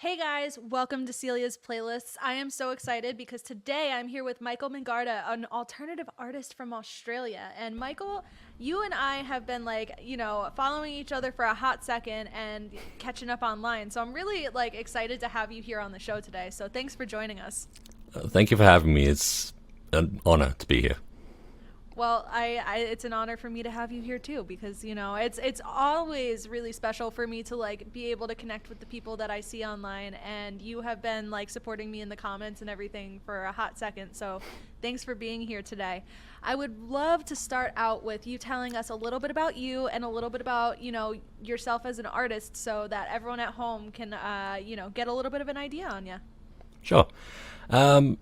Hey guys, welcome to Celia's Playlists. I am so excited because today I'm here with Michael Mengarda, an alternative artist from Australia. And Michael, you and I have been following each other for a hot second and catching up online. So I'm really excited to have you here on the show today. So thanks for joining us. Thank you for having me. It's an honor to be here. Well, it's an honor for me to have you here too because it's always really special for me to be able to connect with the people that I see online, and you have been supporting me in the comments and everything for a hot second. So, thanks for being here today. I would love to start out with you telling us a little bit about you and a little bit about yourself as an artist, so that everyone at home can get a little bit of an idea on you. Sure. Um,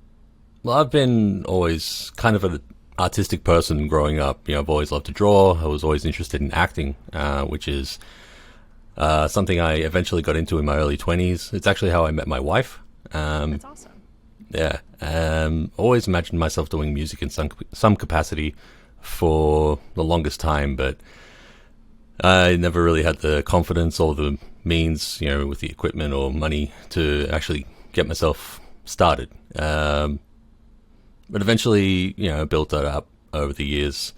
well, I've been always kind of an artistic person growing up. I've always loved to draw. I was always interested in acting, which is something I eventually got into in my early 20s. It's actually how I met my wife. That's awesome. Yeah. Always imagined myself doing music in some capacity for the longest time, but I never really had the confidence or the means, with the equipment or money to actually get myself started. But eventually, built that up over the years.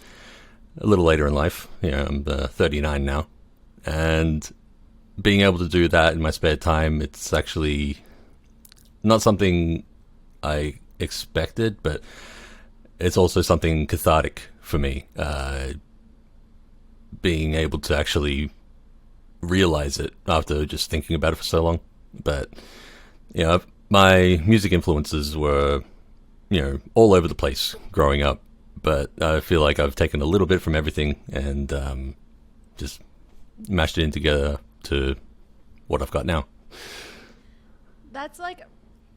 A little later in life, I'm 39 now, and being able to do that in my spare time, it's actually not something I expected, but it's also something cathartic for me. Being able to actually realize it after just thinking about it for so long. But my music influences were all over the place growing up, but I feel like I've taken a little bit from everything and just mashed it in together to what I've got now. That's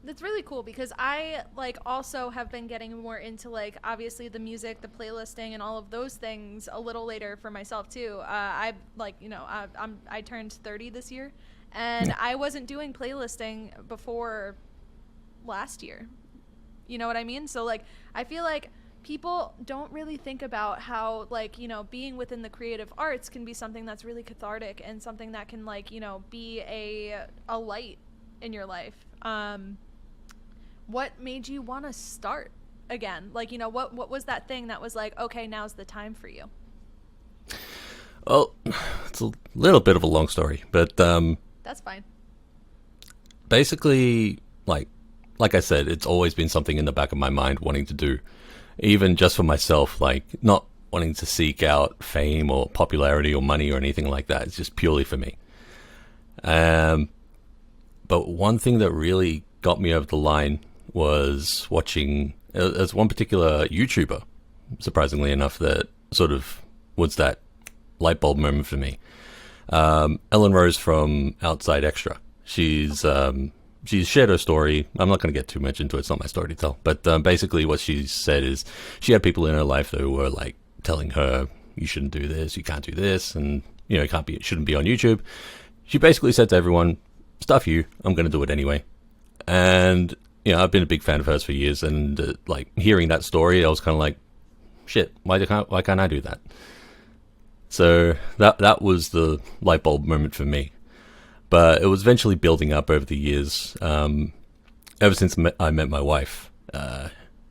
that's really cool because I also have been getting more into obviously the music, the playlisting, and all of those things a little later for myself too. I turned 30 this year, and Yeah. I wasn't doing playlisting before last year. You know what I mean? So I feel like people don't really think about how being within the creative arts can be something that's really cathartic and something that can be a light in your life. What made you want to start again? What was that thing that was okay, now's the time for you? Well, it's a little bit of a long story, but That's fine. basically, like I said, it's always been something in the back of my mind wanting to do, even just for myself, not wanting to seek out fame or popularity or money or anything like that. It's just purely for me. Um, but one thing that really got me over the line was watching. There's one particular YouTuber, surprisingly enough, that sort of was that light bulb moment for me. Ellen Rose from Outside Extra. She's shared her story. I'm not going to get too much into it. It's not my story to tell. But basically, what she said is she had people in her life that were telling her, "You shouldn't do this. You can't do this, and it can't be. It shouldn't be on YouTube." She basically said to everyone, "Stuff you. I'm going to do it anyway." And I've been a big fan of hers for years, and hearing that story, I was kind of like, "Shit, why can't I do that?" So that was the light bulb moment for me. But it was eventually building up over the years. Ever since I met my wife,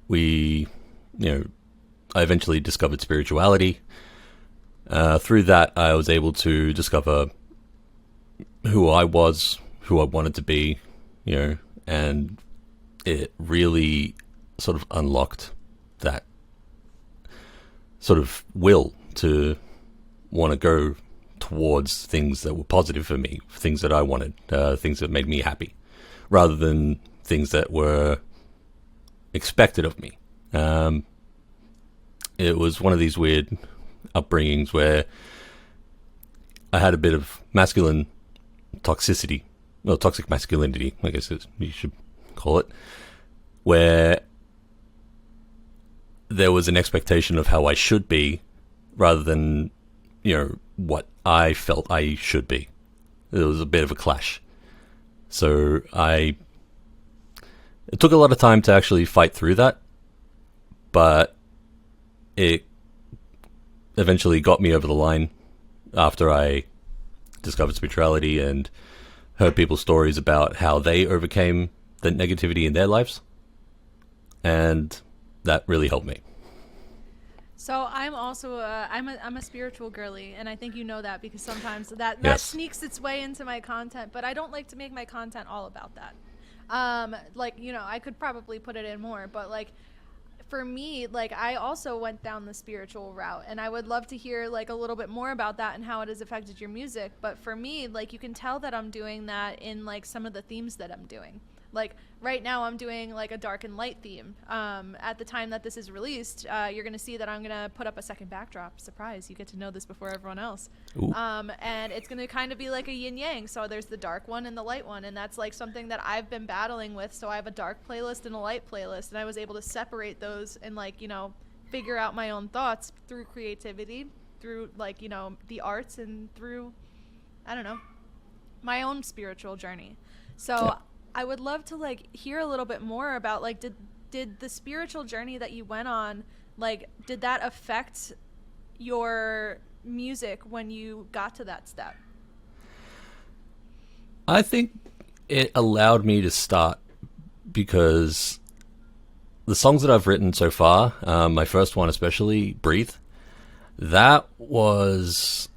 we, I eventually discovered spirituality. Through that, I was able to discover who I was, who I wanted to be, and it really sort of unlocked that sort of will to want to go towards things that were positive for me, things that I wanted, things that made me happy, rather than things that were expected of me. It was one of these weird upbringings where I had a bit of masculine toxicity, well, toxic masculinity, I guess you should call it, where there was an expectation of how I should be rather than, what I felt I should be. There was a bit of a clash. So it took a lot of time to actually fight through that, but it eventually got me over the line after I discovered spirituality and heard people's stories about how they overcame the negativity in their lives, and that really helped me. So I'm also I'm a spiritual girly, and I think you know that because sometimes that Yes. sneaks its way into my content, but I don't like to make my content all about that. Like, I could probably put it in more, but like for me, like I also went down the spiritual route, and I would love to hear like a little bit more about that and how it has affected your music. But for me, like you can tell that I'm doing that in like some of the themes that I'm doing. Like right now, I'm doing like a dark and light theme. At the time that this is released, you're gonna see that I'm gonna put up a second backdrop. Surprise! You get to know this before everyone else. Ooh. And it's gonna kind of be like a yin yang. So there's the dark one and the light one, and that's like something that I've been battling with. So I have a dark playlist and a light playlist, and I was able to separate those and like figure out my own thoughts through creativity, through like the arts, and through I don't know my own spiritual journey. So Yeah. I would love to like hear a little bit more about like did the spiritual journey that you went on, like did that affect your music when you got to that step? I think it allowed me to start because the songs that I've written so far, my first one especially, Breathe, that was.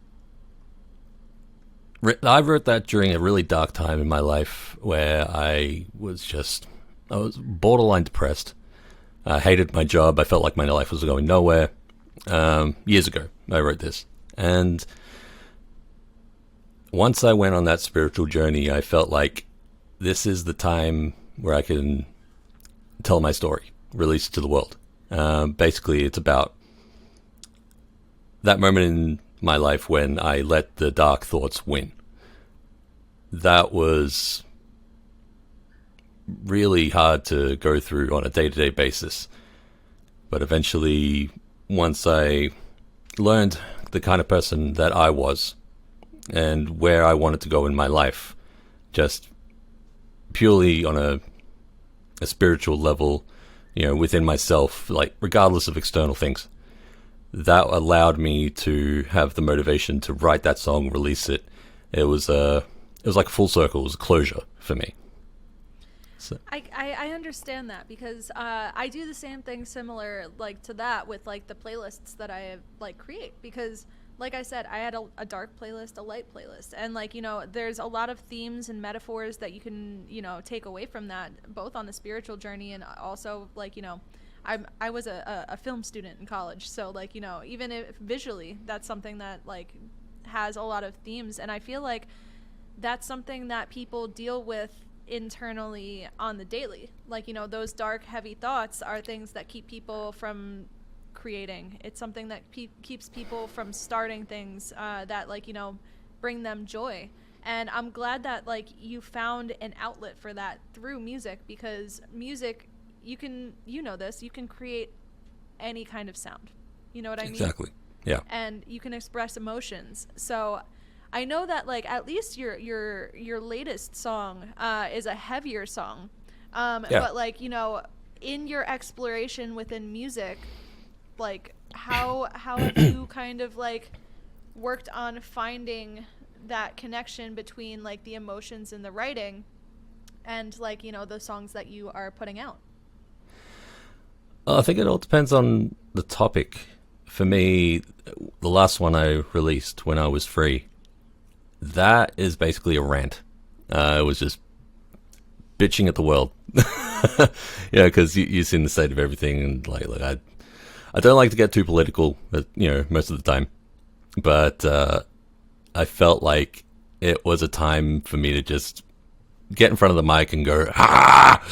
I wrote that during a really dark time in my life where I was borderline depressed. I hated my job. I felt like my life was going nowhere. Years ago, I wrote this. And once I went on that spiritual journey, I felt like this is the time where I can tell my story, release it to the world. Basically, it's about that moment in my life when I let the dark thoughts win. That was really hard to go through on a day-to-day basis. But eventually, once I learned the kind of person that I was and where I wanted to go in my life, just purely on a spiritual level, within myself, like regardless of external things, that allowed me to have the motivation to write that song, release it. It was like a full circle. It was a closure for me. So. I understand that because I do the same thing similar like to that with like the playlists that I like create because like I said, I had a dark playlist, a light playlist, and like there's a lot of themes and metaphors that you can take away from that, both on the spiritual journey and also like I was a film student in college, so like even if visually that's something that like has a lot of themes, and I feel like that's something that people deal with internally on the daily. Like those dark, heavy thoughts are things that keep people from creating. It's something that keeps people from starting things that like bring them joy. And I'm glad that like you found an outlet for that through music, because music, you can this, you can create any kind of sound. You know what I mean? Exactly. Yeah. And you can express emotions. So I know that like at least your latest song is a heavier song. Yeah. But like in your exploration within music, like how have you kind of like worked on finding that connection between like the emotions in the writing and like the songs that you are putting out? I think it all depends on the topic. For me, the last one I released, When I Was Free, that is basically a rant. It was just bitching at the world. Because you've seen the state of everything, and like I don't like to get too political, most of the time. But I felt like it was a time for me to just get in front of the mic and go, ah!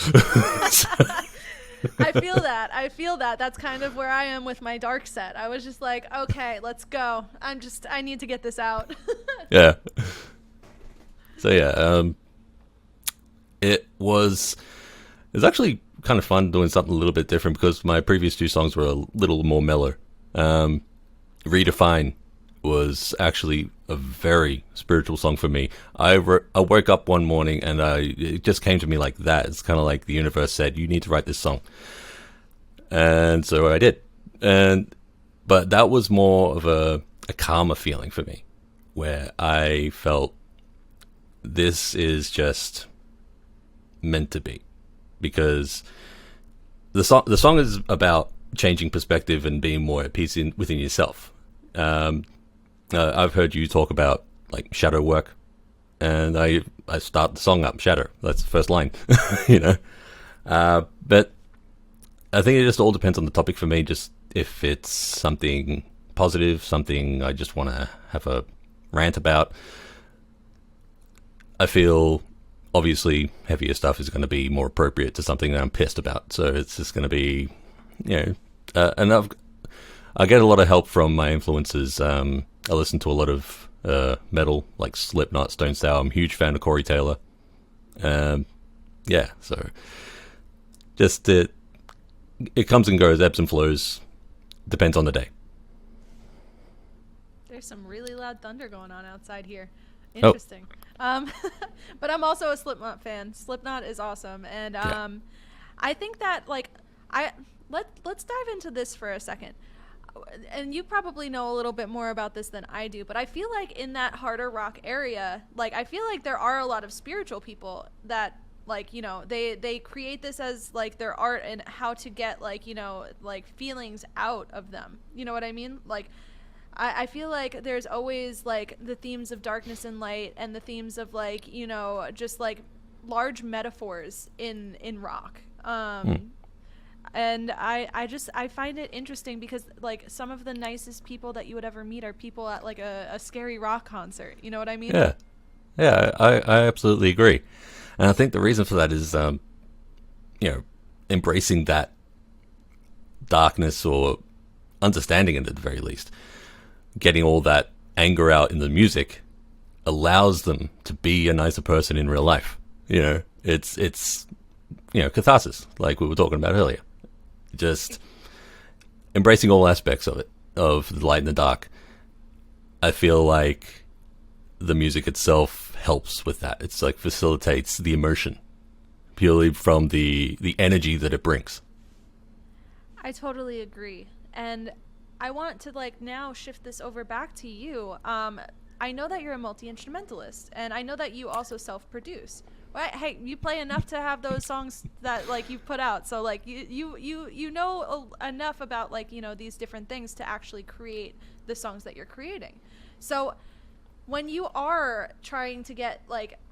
I feel that. That's kind of where I am with my dark set. I was just like, okay, let's go. I need to get this out. Yeah. So yeah, it was actually kind of fun doing something a little bit different because my previous two songs were a little more mellow. Redefine was actually a very spiritual song for me. I woke up one morning and it just came to me like that. It's kind of like the universe said, you need to write this song. And so I did. But that was more of a calmer feeling for me, where I felt this is just meant to be, because the song is about changing perspective and being more at peace within yourself. I've heard you talk about like shadow work, and I start the song up shadow. That's the first line, you know. But I think it just all depends on the topic for me. Just if it's something positive, something I just want to have a rant about. I feel obviously heavier stuff is going to be more appropriate to something that I'm pissed about. So it's just going to be, and I get a lot of help from my influences. I listen to a lot of metal, like Slipknot, Stone Sour. I'm a huge fan of Corey Taylor. So just it comes and goes, ebbs and flows, depends on the day. There's some really loud thunder going on outside here. Oh. Interesting. But I'm also a Slipknot fan. Slipknot is awesome, and I think that let's dive into this for a second. And you probably know a little bit more about this than I do, but I feel like in that harder rock area, like I feel like there are a lot of spiritual people that they create this as like their art and how to get like feelings out of them. You know what I mean? Like I feel like there's always like the themes of darkness and light and the themes of just like large metaphors in rock. And I find it interesting because like some of the nicest people that you would ever meet are people at like a scary rock concert. You know what I mean? Yeah, I absolutely agree. And I think the reason for that is, embracing that darkness, or understanding it at the very least. Getting all that anger out in the music allows them to be a nicer person in real life. It's catharsis, like we were talking about earlier. Just embracing all aspects of it, of the light and the dark. I feel like the music itself helps with that. It's like facilitates the emotion purely from the energy that it brings. I totally agree. And I want to now shift this over back to you. I know that you're a multi-instrumentalist, and I know that you also self-produce. Well, hey, you play enough to have those songs that you've put out. So you know enough about these different things to actually create the songs that you're creating. So when you are trying to get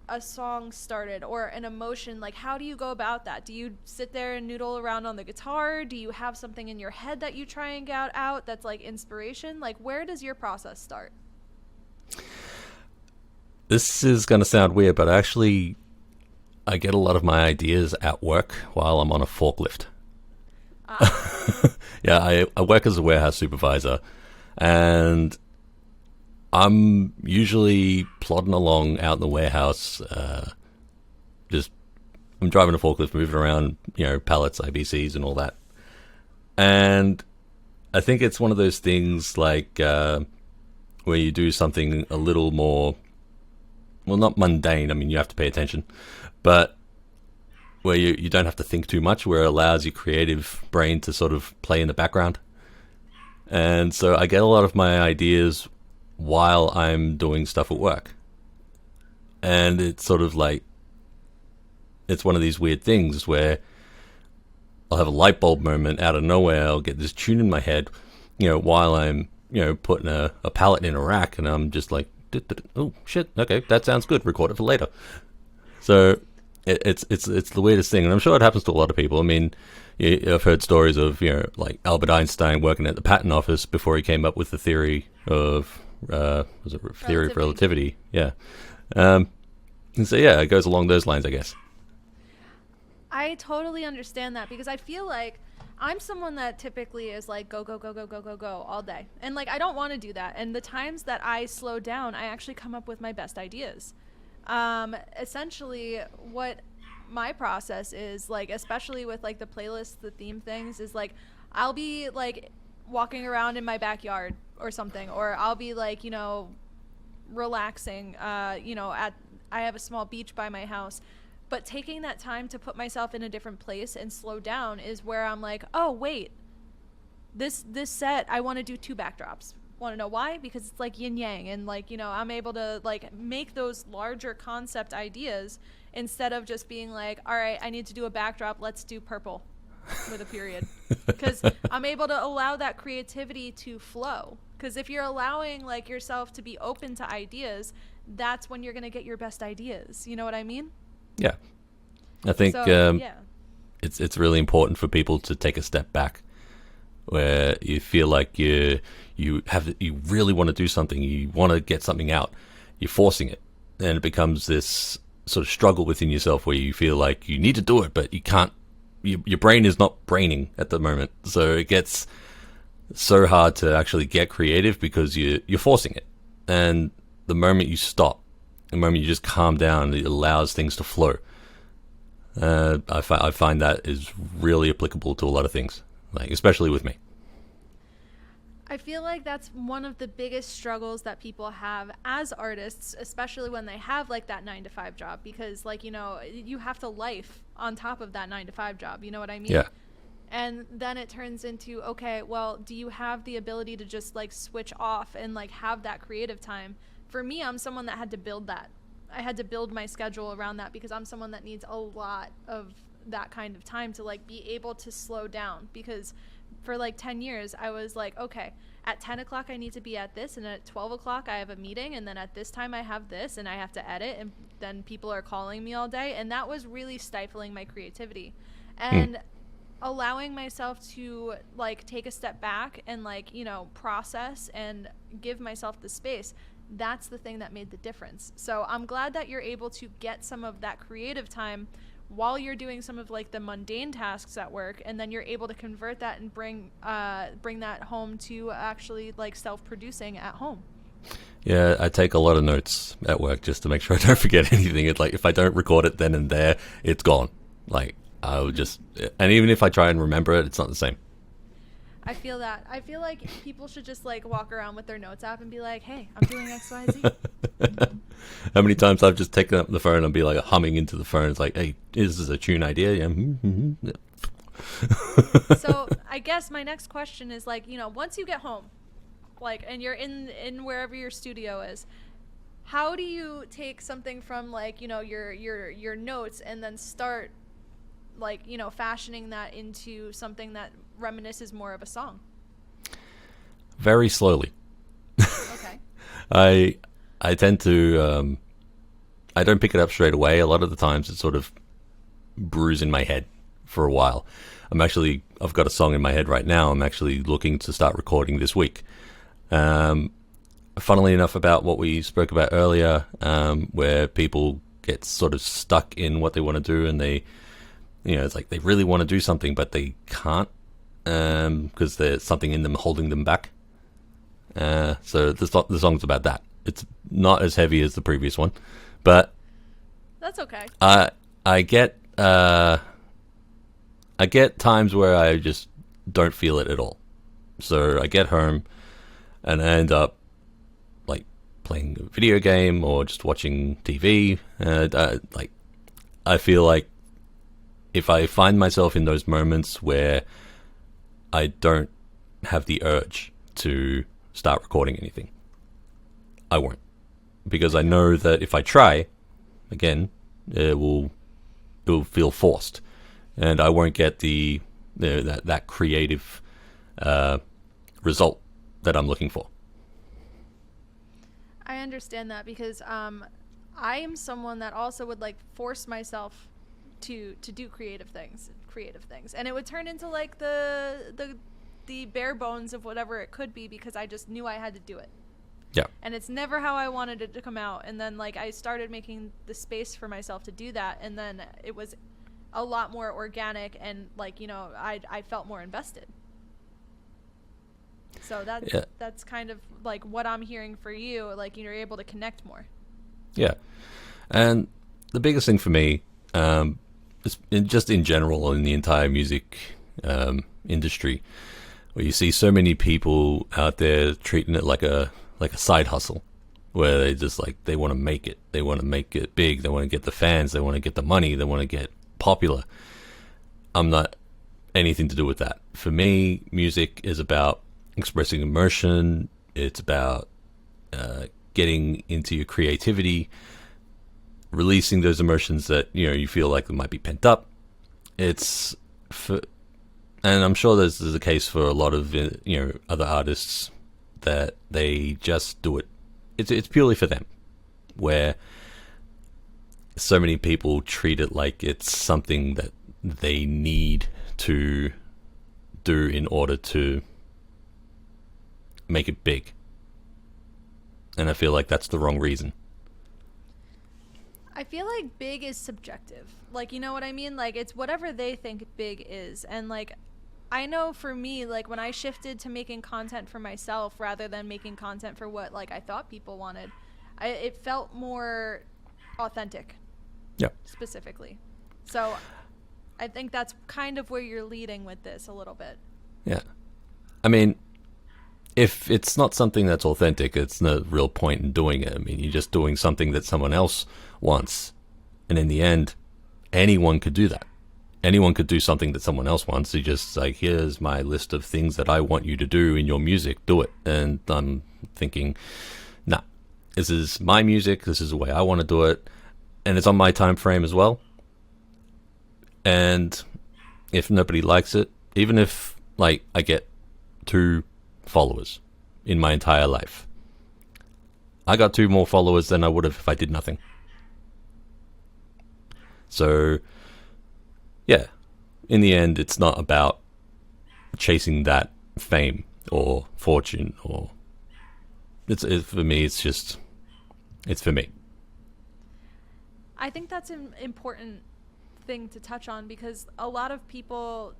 a song started or an emotion, how do you go about that? Do you sit there and noodle around on the guitar? Do you have something in your head that you try and get out that's inspiration? Where does your process start? This is going to sound weird, but actually I get a lot of my ideas at work while I'm on a forklift. Yeah, I work as a warehouse supervisor, and I'm usually plodding along out in the warehouse. I'm driving a forklift, moving around, pallets, IBCs, and all that. And I think it's one of those things where you do something a little more, well, not mundane. I mean, you have to pay attention, but where you don't have to think too much, where it allows your creative brain to sort of play in the background. And so I get a lot of my ideas while I'm doing stuff at work. And it's sort of it's one of these weird things where I'll have a light bulb moment out of nowhere. I'll get this tune in my head, while I'm, putting a pallet in a rack, and I'm just like, oh shit, okay, that sounds good, record it for later. So it's the weirdest thing, and I'm sure it happens to a lot of people. I mean, I've heard stories of Albert Einstein working at the patent office before he came up with the theory of theory of relativity. Yeah. And so yeah, it goes along those lines, I guess. I totally understand that, because I feel like I'm someone that typically is go, go, go, go, go, go, go all day. And I don't want to do that. And the times that I slow down, I actually come up with my best ideas. Essentially what my process is, especially with the playlists, the theme things, is I'll be walking around in my backyard or something, or I'll be relaxing, I have a small beach by my house. But taking that time to put myself in a different place and slow down is where I'm oh, wait, this set, I want to do 2 backdrops. Want to know why? Because it's like yin yang, and like, you know, I'm able to like make those larger concept ideas instead of just being like, all right, I need to do a backdrop, let's do purple with a period. Because I'm able to allow that creativity to flow. Because if you're allowing like yourself to be open to ideas, that's when you're going to get your best ideas. You know what I mean? Yeah. I think So, yeah. it's really important for people to take a step back, where you feel like you really want to do something, you want to get something out, you're forcing it, and it becomes this sort of struggle within yourself where you feel like you need to do it, but you can't. Your brain is not braining at the moment, so it gets so hard to actually get creative because you're forcing it. And the moment you stop, the moment you just calm down, it allows things to flow. I find that is really applicable to a lot of things, like especially with me. I feel like that's one of the biggest struggles that people have as artists, especially when they have like that 9 to 5 job, because like, you know, you have to life on top of that 9 to 5 job. You know what I mean? Yeah. And then it turns into, okay, well, do you have the ability to just like switch off and like have that creative time? For me, I'm someone that had to build that. I had to build my schedule around that because I'm someone that needs a lot of that kind of time to like be able to slow down, because for like 10 years I was like, okay, at 10 o'clock I need to be at this, and at 12 o'clock I have a meeting, and then at this time I have this and I have to edit, and then people are calling me all day, and that was really stifling my creativity. And allowing myself to like take a step back and like, you know, process and give myself the space, that's the thing that made the difference. So I'm glad that you're able to get some of that creative time while you're doing some of like the mundane tasks at work, and then you're able to convert that and bring that home to actually like self-producing at home. Yeah, I take a lot of notes at work just to make sure I don't forget anything. It's like if I don't record it then and there, it's gone. Like I would just, and even if I try and remember it, it's not the same. I feel that. I feel like people should just like walk around with their notes app and be like, hey, I'm doing X, Y, Z. How many times I've just taken up the phone and be like humming into the phone. It's like, hey, is this a tune idea? Yeah. Yeah. So I guess my next question is like, you know, once you get home, like, and you're in wherever your studio is, how do you take something from like, you know, your notes and then start like, you know, fashioning that into something that reminisces more of a song? Very slowly. Okay. I tend to I don't pick it up straight away. A lot of the times it sort of brews in my head for a while. I've got a song in my head right now. I'm actually looking to start recording this week. Funnily enough, about what we spoke about earlier, where people get sort of stuck in what they want to do, and they, you know, it's like they really want to do something, but they can't because there's something in them holding them back. So the song's about that. It's not as heavy as the previous one, but that's okay. I get times where I just don't feel it at all. So I get home and I end up like playing a video game or just watching TV. Like I feel like if I find myself in those moments where I don't have the urge to start recording anything, I won't, because I know that if I try again, it will feel forced, and I won't get that creative result that I'm looking for. I understand that because I am someone that also would like force myself to do creative things, and it would turn into like the bare bones of whatever it could be, because I just knew I had to do it. Yeah. And it's never how I wanted it to come out. And then like I started making the space for myself to do that, and then it was a lot more organic, and like, you know, I felt more invested. So that's kind of like what I'm hearing for you, like you're able to connect more. Yeah. And the biggest thing for me, just in general in the entire music industry, where you see so many people out there treating it like a side hustle, where they want to make it, they want to make it big, they want to get the fans, they want to get the money, they want to get popular. I'm not anything to do with that. For me, music is about expressing emotion, It's about getting into your creativity, releasing those emotions that you feel like might be pent up. It's for, and I'm sure there's a case for a lot of other artists that they just do it. It's purely for them, where so many people treat it like it's something that they need to do in order to make it big. And I feel like that's the wrong reason. I feel like big is subjective. Like, you know what I mean? Like, it's whatever they think big is. And, like, I know for me, like, when I shifted to making content for myself rather than making content for what, like, I thought people wanted, it felt more authentic. Yeah. Specifically. So I think that's kind of where you're leading with this a little bit. Yeah. I mean, if it's not something that's authentic, it's no real point in doing it. I mean, you're just doing something that someone else wants. And in the end, anyone could do that. Anyone could do something that someone else wants. You just like, here's my list of things that I want you to do in your music. Do it. And I'm thinking, nah, this is my music. This is the way I want to do it. And it's on my time frame as well. And if nobody likes it, even if like I get 2 followers in my entire life, I got 2 more followers than I would have if I did nothing. So yeah, in the end, it's not about chasing that fame or fortune, or for me, it's for me. I think that's an important thing to touch on, because a lot of people,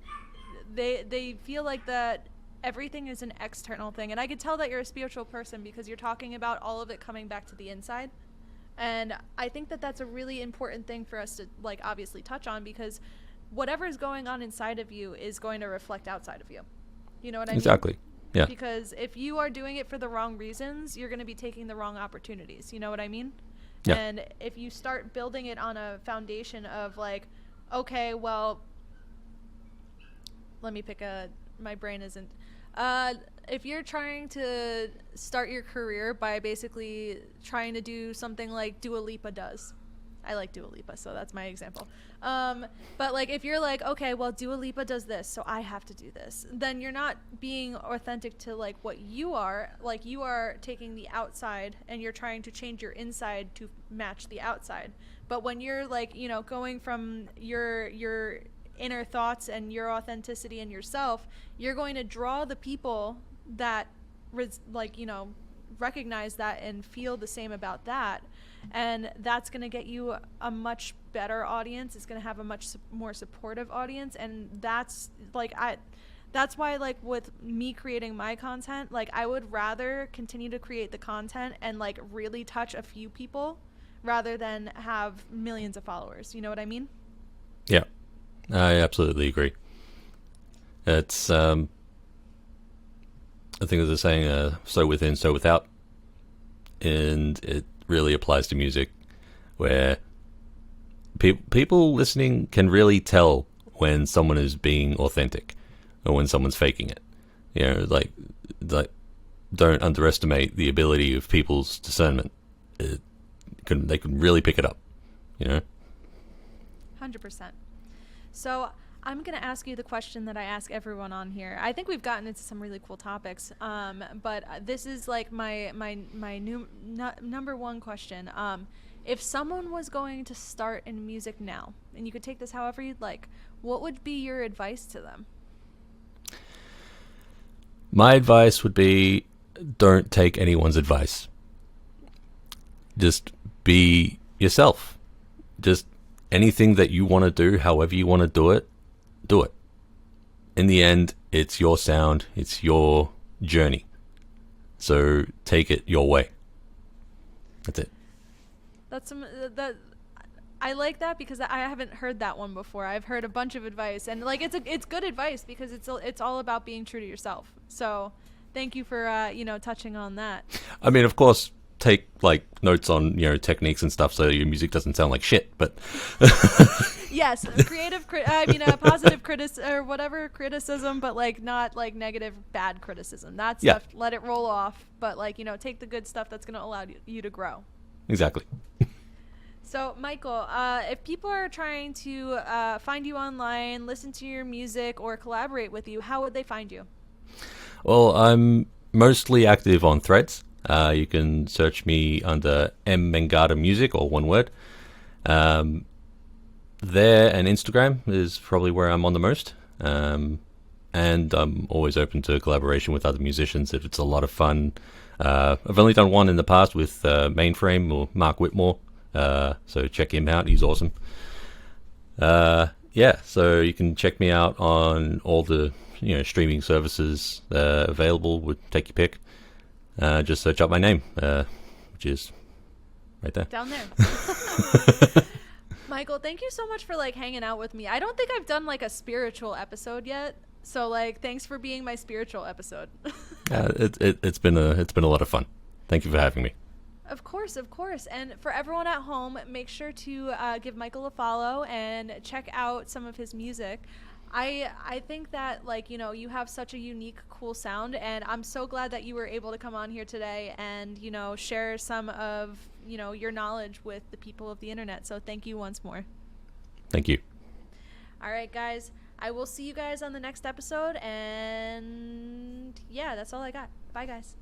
they feel like that everything is an external thing. And I could tell that you're a spiritual person because you're talking about all of it coming back to the inside. And I think that that's a really important thing for us to, like, obviously touch on, because whatever is going on inside of you is going to reflect outside of you. You know what I mean? Exactly. Yeah. Because if you are doing it for the wrong reasons, you're going to be taking the wrong opportunities. You know what I mean? Yeah. And if you start building it on a foundation of like, okay, well, let me pick my brain isn't. If you're trying to start your career by basically trying to do something like Dua Lipa does. I like Dua Lipa, so that's my example. But like, if you're like, okay, well, Dua Lipa does this, so I have to do this, then you're not being authentic to like what you are. Like, you are taking the outside and you're trying to change your inside to match the outside. But when you're like, going from your inner thoughts and your authenticity and yourself, you're going to draw the people that recognize that and feel the same about that. And that's going to get you a much better audience. It's going to have a much more supportive audience. And that's why, like, with me creating my content, like, I would rather continue to create the content and like really touch a few people rather than have millions of followers. You know what I mean? Yeah, I absolutely agree. It's I think there's a saying, so within, so without. And it really applies to music, where people listening can really tell when someone is being authentic or when someone's faking it. Like don't underestimate the ability of people's discernment. They can really pick it up. 100%. So I'm going to ask you the question that I ask everyone on here. I think we've gotten into some really cool topics, but this is like my number one question. If someone was going to start in music now, and you could take this however you'd like, what would be your advice to them? My advice would be, don't take anyone's advice. Just be yourself. Just anything that you want to do, however you want to do it, do it. In the end, it's your sound, it's your journey. So take it your way. That's it. I like that, because I haven't heard that one before. I've heard a bunch of advice, and like it's good advice, because it's all about being true to yourself. So thank you for touching on that. I mean, of course, take like notes on techniques and stuff so your music doesn't sound like shit, but Yes, positive or whatever criticism, but like not like negative, bad criticism. That Yeah. stuff, let it roll off. But like, take the good stuff that's going to allow you to grow. Exactly. So, Michael, if people are trying to find you online, listen to your music, or collaborate with you, how would they find you? Well, I'm mostly active on Threads. You can search me under Mengarda Music, or one word. There and Instagram is probably where I'm on the most. And I'm always open to collaboration with other musicians if it's a lot of fun. I've only done one in the past with Mainframe or Mark Whitmore, so check him out. He's awesome. Yeah, so you can check me out on all the streaming services available. Would take your pick. Just search up my name, which is right there. Down there. Michael, thank you so much for like hanging out with me. I don't think I've done like a spiritual episode yet. So like, thanks for being my spiritual episode. It's been a lot of fun. Thank you for having me. Of course, of course. And for everyone at home, make sure to give Michael a follow and check out some of his music. I think that like, you have such a unique, cool sound, and I'm so glad that you were able to come on here today and, share some of, your knowledge with the people of the internet. So thank you once more. Thank you. All right, guys. I will see you guys on the next episode, and yeah, that's all I got. Bye, guys.